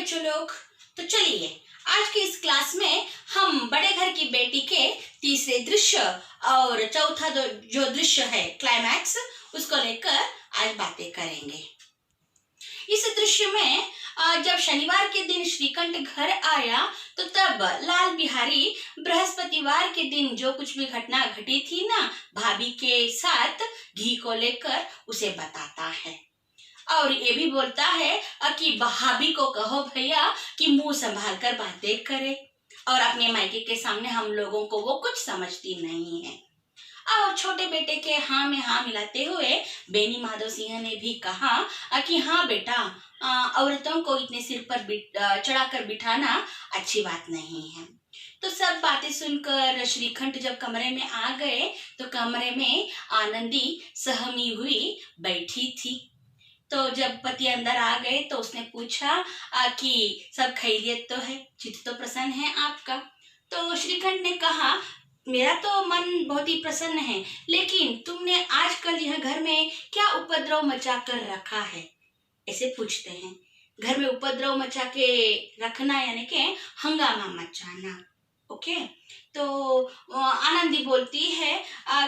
बच्चों लोग, तो चलिए आज की इस क्लास में हम बड़े घर की बेटी के तीसरे दृश्य और चौथा जो दृश्य है क्लाइमैक्स, उसको लेकर आज बातें करेंगे। इस दृश्य में जब शनिवार के दिन श्रीकंठ घर आया तो तब लाल बिहारी बृहस्पतिवार के दिन जो कुछ भी घटना घटी थी ना भाभी के साथ घी को लेकर उसे बताता है और ये भी बोलता है कि भाभी को कहो भैया कि मुंह संभाल कर बातें करे और अपने मायके के सामने हम लोगों को वो कुछ समझती नहीं है। और छोटे बेटे के हाँ में हाँ मिलाते हुए बेनी माधव सिंह ने भी कहा कि हाँ बेटा, औरतों को इतने सिर पर चढ़ाकर बिठाना अच्छी बात नहीं है। तो सब बातें सुनकर श्रीकंठ जब कमरे में आ गए तो कमरे में आनंदी सहमी हुई बैठी थी। तो जब पति अंदर आ गए तो उसने पूछा कि सब खैरियत तो है, चित्त तो प्रसन्न है आपका। तो श्रीकंठ ने कहा मेरा तो मन बहुत ही प्रसन्न है, लेकिन तुमने आजकल यह घर में क्या उपद्रव मचा कर रखा है, ऐसे पूछते हैं। घर में उपद्रव मचा के रखना यानी कि हंगामा मचाना। ओके, तो आनंदी बोलती है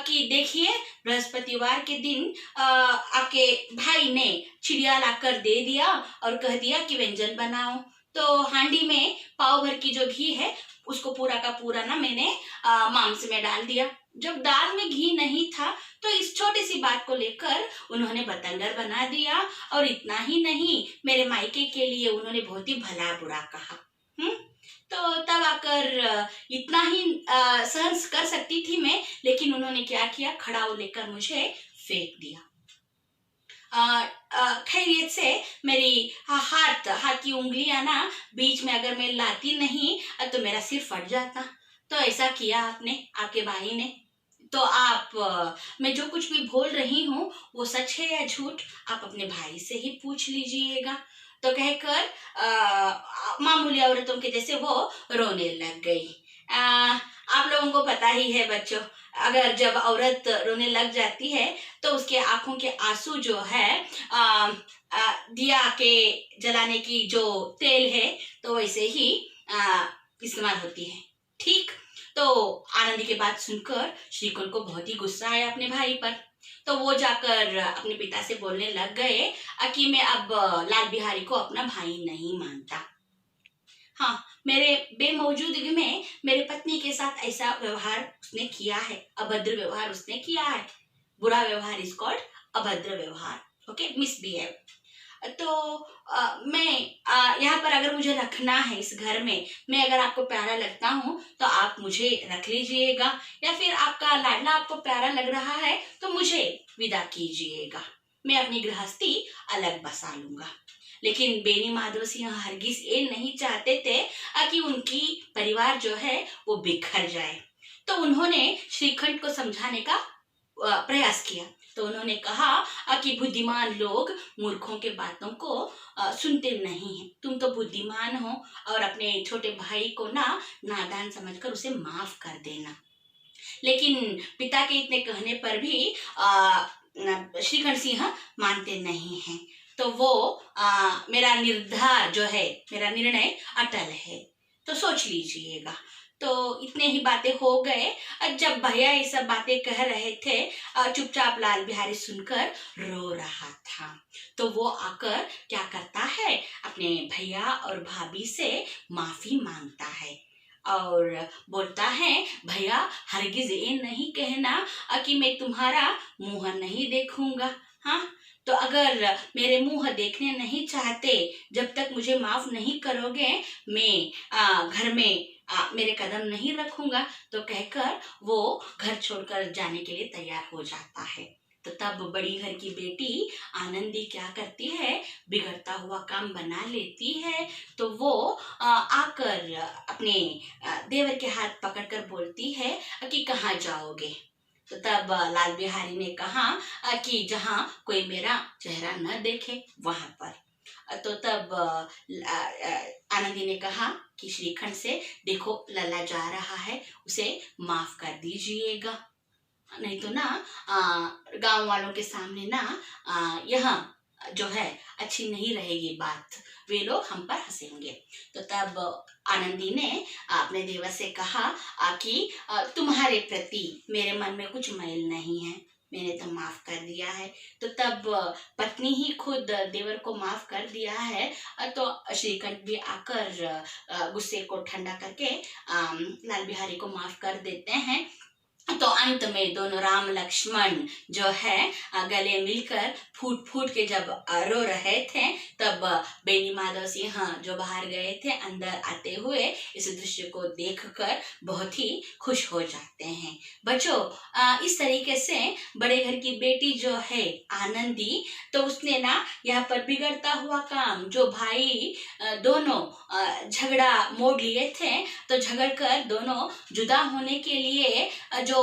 कि देखिए बृहस्पतिवार के दिन आपके भाई ने चिड़िया लाकर दे दिया और कह दिया कि व्यंजन बनाओ। तो हांडी में पाव भर की जो घी है उसको पूरा का पूरा ना मैंने मांस में डाल दिया। जब दाल में घी नहीं था तो इस छोटी सी बात को लेकर उन्होंने बतंगड़ बना दिया और इतना ही नहीं मेरे मायके के लिए उन्होंने बहुत ही भला बुरा कहा। तो तब आकर इतना ही सहन कर सकती थी मैं, लेकिन उन्होंने क्या किया, खड़ाऊ लेकर मुझे फेंक दिया। खैरियत से मेरी हाथ की उंगलियां ना बीच में अगर मैं लाती नहीं तो मेरा सिर फट जाता। तो ऐसा किया आपने, आपके भाई ने। तो आप मैं जो कुछ भी बोल रही हूँ वो सच है या झूठ, आप अपने भाई से ही पूछ लीजिएगा। तो कहकर मामूली औरतों के जैसे वो रोने लग गई। आप लोगों को पता ही है बच्चों, अगर जब औरत रोने लग जाती है तो उसके आंखों के आंसू जो है दिया के जलाने की जो तेल है तो वैसे ही इस्तेमाल होती है। ठीक, तो आनंदी के बात सुनकर श्रीकंठ को बहुत ही गुस्सा आया अपने भाई पर। तो वो जाकर अपने पिता से बोलने लग गए कि मैं अब लाल बिहारी को अपना भाई नहीं मानता। हाँ, मेरे बेमौजूदगी में मेरे पत्नी के साथ ऐसा व्यवहार उसने किया है, अभद्र व्यवहार उसने किया है। बुरा व्यवहार इज कॉल्ड अभद्र व्यवहार। Okay, misbehave. तो मैं यहाँ पर अगर मुझे रखना है इस घर में, मैं अगर आपको प्यारा लगता हूँ तो आप मुझे रख लीजिएगा, या फिर आपका लाडला आपको प्यारा लग रहा है तो मुझे विदा कीजिएगा। मैं अपनी गृहस्थी अलग बसा लूंगा। लेकिन बेनी माधव सिंह हरगिज ये नहीं चाहते थे कि उनकी परिवार जो है वो बिखर जाए। तो उन्होंने श्रीकंठ को समझाने का प्रयास किया। तो उन्होंने कहा कि बुद्धिमान लोग मूर्खों के बातों को सुनते नहीं हैं। तुम तो बुद्धिमान हो और अपने छोटे भाई को ना नादान समझकर उसे माफ कर देना। लेकिन पिता के इतने कहने पर भी श्रीकंठ सिंह मानते नहीं हैं। तो वो मेरा निर्धार जो है, मेरा निर्णय अटल है, तो सोच लीजिएगा। तो इतने ही बातें हो गए। जब भैया ये सब बातें कह रहे थे चुपचाप लाल बिहारी सुनकर रो रहा था। तो वो आकर क्या करता है, अपने भैया और भाभी से माफी मांगता है और बोलता है भैया हरगिज ये नहीं कहना कि मैं तुम्हारा मुंह नहीं देखूंगा। हाँ, तो अगर मेरे मुंह देखने नहीं चाहते, जब तक मुझे माफ नहीं करोगे मैं घर में मेरे कदम नहीं रखूंगा। तो कहकर वो घर छोड़कर जाने के लिए तैयार हो जाता है। तो तब बड़ी घर की बेटी आनंदी क्या करती है, बिगड़ता हुआ काम बना लेती है। तो वो आकर अपने देवर के हाथ पकड़कर बोलती है कि कहाँ जाओगे। तो तब लाल बिहारी ने कहा कि जहाँ कोई मेरा चेहरा न देखे वहां पर। तो तब आनंदी ने कहा कि श्रीकंठ से देखो लल्ला जा रहा है, उसे माफ कर दीजिएगा, नहीं तो ना गांव वालों के सामने ना यहाँ जो है अच्छी नहीं रहेगी बात, वे लोग हम पर हंसेंगे। तो तब आनंदी ने अपने देवर से कहा कि तुम्हारे प्रति मेरे मन में कुछ मैल नहीं है, मैंने तो माफ कर दिया है। तो तब पत्नी ही खुद देवर को माफ कर दिया है। तो श्रीकंठ भी आकर गुस्से को ठंडा करके लाल बिहारी को माफ कर देते हैं। तो अंत में दोनों राम लक्ष्मण जो है गले मिलकर फूट फूट के जब रो रहे थे, तब बेनी माधव सिंह जो बाहर गए थे अंदर आते हुए इस दृश्य को देखकर बहुत ही खुश हो जाते हैं। बच्चों, इस तरीके से बड़े घर की बेटी जो है आनंदी, तो उसने ना यहाँ पर बिगड़ता हुआ काम जो भाई दोनों झगड़ा मोड़ लिए थे, तो झगड़ कर दोनों जुदा होने के लिए जो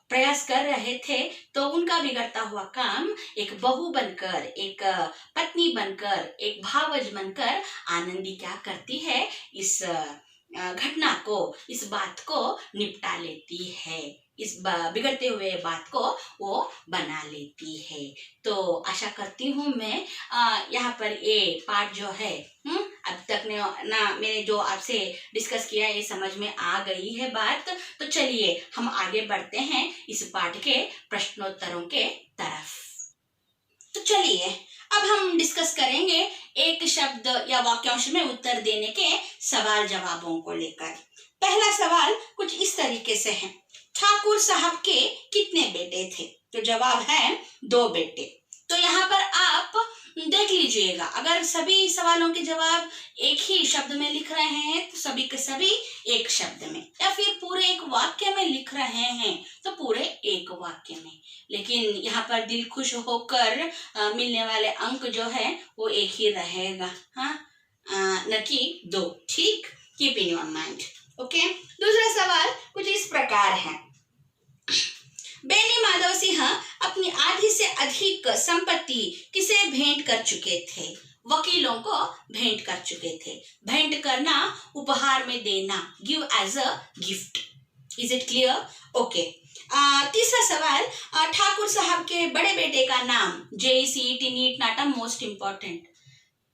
प्रयास कर रहे थे, तो उनका बिगड़ता हुआ काम एक बहू बनकर, एक पत्नी बनकर, एक भावज बनकर आनंदी क्या करती है, इस घटना को, इस बात को निपटा लेती है, इस बिगड़ते हुए बात को वो बना लेती है। तो आशा करती हूँ मैं यहाँ पर ये पाठ जो है अब तक ने ना मैंने जो आपसे डिस्कस किया ये समझ में आ गई है बात। तो चलिए हम आगे बढ़ते हैं इस पाठ के प्रश्नोत्तरों के तरफ। तो चलिए अब हम डिस्कस करेंगे एक शब्द या वाक्यांश में उत्तर देने के सवाल जवाबों को लेकर। पहला सवाल कुछ इस तरीके से है, ठाकुर साहब के कितने बेटे थे? तो जवाब है 2 बेटे। तो यहाँ पर आप देख लीजिएगा, अगर सभी सवालों के जवाब एक ही शब्द में लिख रहे हैं तो सभी के सभी एक शब्द में, या फिर पूरे एक वाक्य में लिख रहे हैं तो पूरे एक वाक्य में। लेकिन यहाँ पर दिल खुश होकर मिलने वाले अंक जो है वो एक ही रहेगा, हाँ, न कि 2। ठीक, keep in your mind. Okay, दूसरा सवाल कुछ इस प्रकार है, बेनी माधव सिंह अपनी आधी से अधिक संपत्ति किसे भेंट कर चुके थे? वकीलों को भेंट कर चुके थे। भेंट करना, उपहार में देना, give as a gift. Is it clear? Okay. तीसरा सवाल, ठाकुर साहब के बड़े बेटे का नाम, JECET नीट नाटा मोस्ट इम्पोर्टेंट।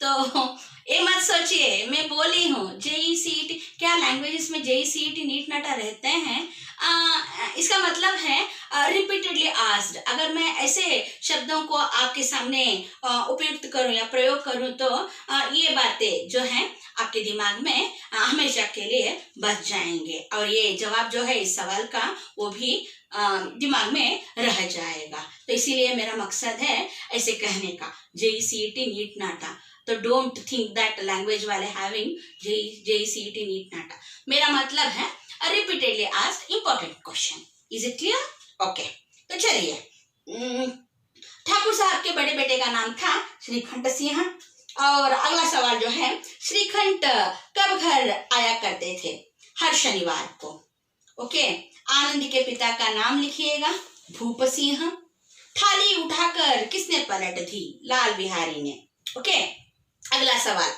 तो ये मत सोचिए मैं बोली हूँ JECET, क्या लैंग्वेजेस में JECET नीट नाटा रहते हैं, इसका मतलब है रिपीटेडली आस्क्ड। अगर मैं ऐसे शब्दों को आपके सामने उपयुक्त करूं या प्रयोग करूं तो ये बातें जो हैं आपके दिमाग में हमेशा के लिए बस जाएंगे, और ये जवाब जो है इस सवाल का वो भी दिमाग में रह जाएगा। तो इसीलिए मेरा मकसद है ऐसे कहने का, JECET नीट नाटा। तो डोंट थिंक दैट लैंग्वेज वाले हैविंग JECET नीट नाटा। मेरा मतलब है repeatedly asked important question. Is it clear? Okay. तो चलिए, ठाकुर साहब के बड़े बेटे का नाम था श्रीकंठ सिंह, और अगला सवाल जो है, श्रीकंठ कब घर आया करते थे? हर शनिवार को। ओके। आनंदी के पिता का नाम लिखिएगा, भूप सिंह। थाली उठाकर किसने पलट दी? लाल बिहारी ने। ओके। अगला सवाल,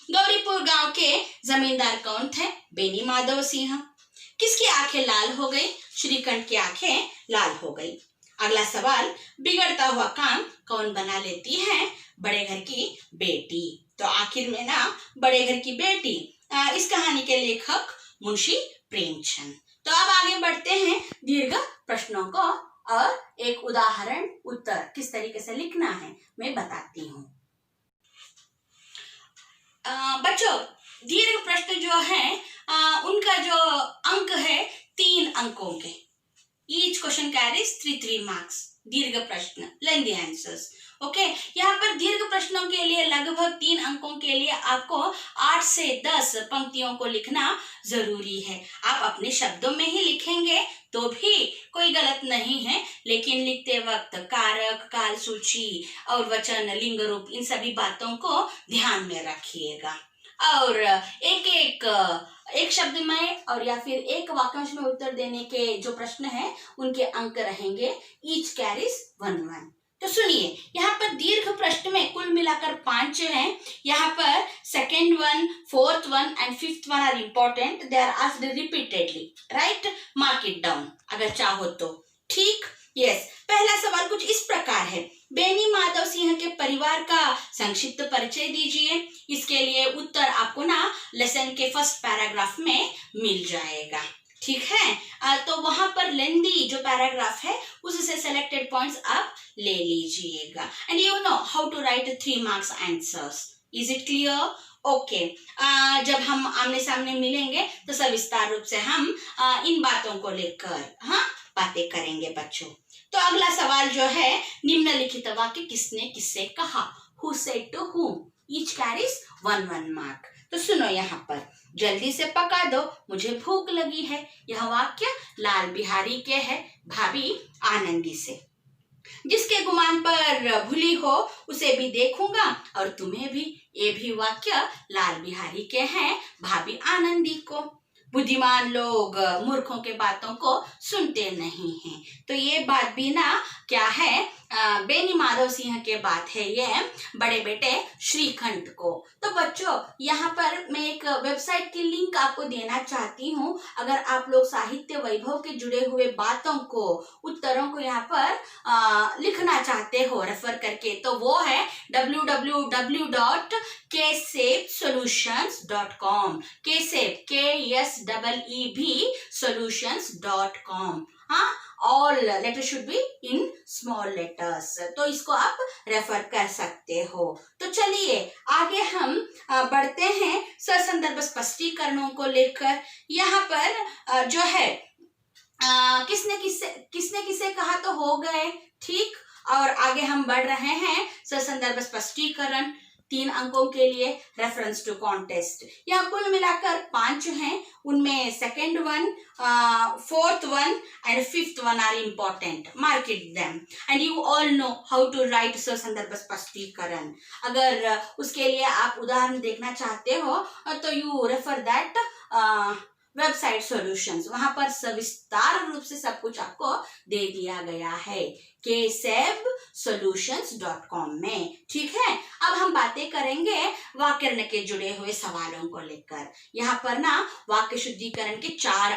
गौरीपुर गांव के जमींदार कौन थे? बेनी माधव सिंह। किसकी आंखें लाल हो गई? श्रीकंठ की आंखें लाल हो गई। अगला सवाल, बिगड़ता हुआ काम कौन बना लेती है? बड़े घर की बेटी। तो आखिर में ना बड़े घर की बेटी, इस कहानी के लेखक मुंशी प्रेमचंद। तो अब आगे बढ़ते हैं दीर्घ प्रश्नों को, और एक उदाहरण उत्तर किस तरीके से लिखना है मैं बताती हूँ। बच्चों, दीर्घ प्रश्न जो है उनका जो अंक है 3 अंकों के। Each question carries 3 marks. दीर्घ प्रश्न, लेंदी आंसर्स। ओके, यहाँ पर दीर्घ प्रश्नों के लिए लगभग 3 अंकों के लिए आपको 8 से 10 पंक्तियों को लिखना जरूरी है। आप अपने शब्दों में ही लिखेंगे तो भी कोई गलत नहीं है, लेकिन लिखते वक्त कारक, काल सूची और वचन, लिंग रूप, इन सभी बातों को ध्यान में रखिएगा। और एक शब्द में और या फिर एक वाक्यांश में उत्तर देने के जो प्रश्न है उनके अंक रहेंगे। ईच कैरीज 1 तो सुनिए, यहाँ पर दीर्घ प्रश्न में कुल मिलाकर 5 हैं। यहाँ पर second one, fourth one and fifth one are important. They are asked repeatedly, right? Mark it down अगर चाहो तो। ठीक, यस। पहला सवाल कुछ इस प्रकार है, बेनी माधव सिंह के परिवार का संक्षिप्त परिचय दीजिए। इसके लिए उत्तर आपको ना लेसन के फर्स्ट पैराग्राफ में मिल जाएगा, ठीक है। तो वहां पर लेंदी जो पैराग्राफ है उससे सेलेक्टेड पॉइंट्स आप ले लीजिएगा। And you know how to write 3 marks answers. Is it clear? Okay. जब हम आमने सामने मिलेंगे तो सविस्तार रूप से हम इन बातों को लेकर बातें करेंगे बच्चों। तो अगला सवाल जो है, निम्नलिखित वाक्य किसने किससे कहा? Who said to whom? Each carries 1 mark। तो सुनो यहाँ पर, जल्दी से पका दो, मुझे भूख लगी है। यह वाक्य लाल बिहारी के है भाभी आनंदी से। जिसके गुमान पर भूली हो उसे भी देखूंगा और तुम्हें भी। ये भी वाक्य लाल बिहारी के हैं भाभी आनंदी को। बुद्धिमान लोग मूर्खों के बातों को सुनते नहीं हैं। तो ये बात भी ना क्या है, बेनी माधव सिंह के बात है ये बड़े बेटे श्रीखंड को। तो बच्चों यहाँ पर मैं एक वेबसाइट की लिंक आपको देना चाहती हूँ। अगर आप लोग साहित्य वैभव के जुड़े हुए बातों को, उत्तरों को यहाँ पर लिखना चाहते हो रेफर करके, तो वो है www.ksebsolutions.com। KSEB KSEEB solutions.com। All letter should be in small letters. तो इसको आप रेफर कर सकते हो। तो चलिए आगे हम बढ़ते हैं ससंदर्भ स्पष्टीकरणों को लेकर। यहाँ पर जो है किसने किसे कहा तो हो गए, ठीक। और आगे हम बढ़ रहे हैं ससंदर्भ स्पष्टीकरण 3 अंकों के लिए रेफरेंस टू कॉन्टेस्ट। यहाँ कुल मिलाकर 5 हैं, उनमें second one, fourth one and fifth one are important. Mark it them and you all know how to write ससंदर्भ स्पष्टीकरण। अगर उसके लिए आप उदाहरण देखना चाहते हो तो you refer that website solutions. वहां पर सविस्तार रूप से सब कुछ आपको दे दिया गया है ksebsolutions.com में, ठीक है। अब हम बातें करेंगे व्याकरण के जुड़े हुए सवालों को लेकर। यहाँ पर ना वाक्य शुद्धिकरण के 4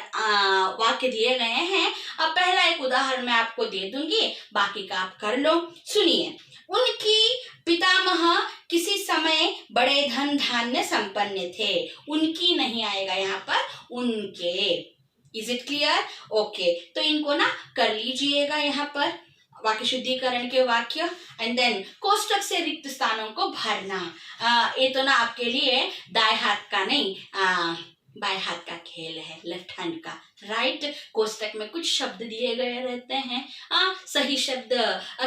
वाक्य दिए गए हैं। अब पहला एक उदाहरण मैं आपको दे दूंगी, बाकी का आप कर लो। सुनिए, उनकी पितामह किसी समय बड़े धन धान्य संपन्न थे। उनकी नहीं आएगा यहाँ पर, उनके। Is it clear? ओके। तो इनको ना कर लीजिएगा यहाँ पर वाक्य शुद्धिकरण के वाक्य। एंड देन कोष्टक से रिक्त स्थानों को भरना। ये तो ना आपके लिए दाएं हाथ का नहीं बाएं हाथ का खेल है, लेफ्ट हैंड का, राइट। कोष्टक में कुछ शब्द दिए गए रहते हैं, सही शब्द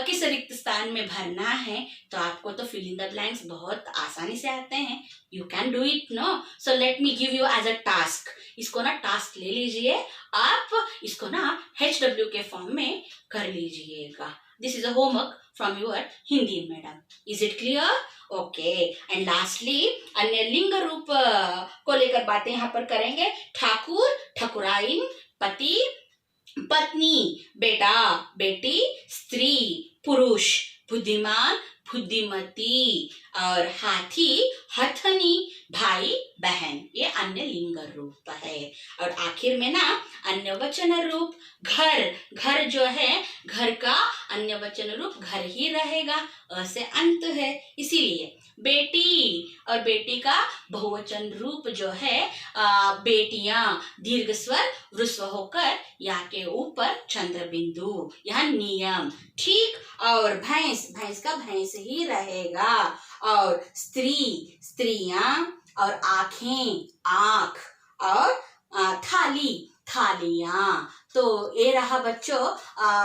किस रिक्त स्थान में भरना है। तो आपको तो फिल इन द ब्लैंक्स बहुत आसानी से आते हैं। You can do it, no. So let me give you as a task. इसको ना टास्क ले लीजिए, आप इसको ना HW के फॉर्म में कर लीजिएगा। This is a homework from your Hindi madam. Is it clear? Okay. And lastly अन्य लिंग रूप को लेकर बातें यहाँ पर करेंगे। ठाकुर, ठकुराइन, पति, पत्नी, बेटा, बेटी, स्त्री, पुरुष, बुद्धिमान, बुद्धिमती, और हाथी, हथनी, भाई, बहन, ये अन्य लिंग रूप है। और आखिर में ना अन्य वचन रूप घर। घर जो है, घर का अन्य वचन रूप घर ही रहेगा, अ से अंत है, इसीलिए बेटी और बेटी का बहुवचन रूप जो है बेटियां, दीर्घ स्वर ह्रस्व होकर या के ऊपर चंद्र बिंदु, यह नियम, ठीक। और भैंस, भैंस का भैंस ही रहेगा। और स्त्री, स्त्रियां, और आंखें, आंख, और थाली, थालियां। तो ये रहा बच्चों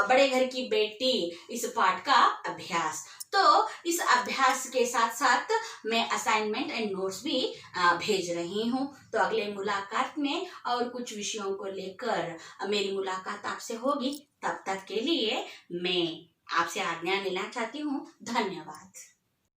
बड़े घर की बेटी इस पाठ का अभ्यास। तो इस अभ्यास के साथ साथ मैं असाइनमेंट एंड नोट्स भी भेज रही हूँ। तो अगले मुलाकात में और कुछ विषयों को लेकर मेरी मुलाकात आपसे होगी। तब तक के लिए मैं आपसे आज्ञा लेना चाहती हूँ। धन्यवाद।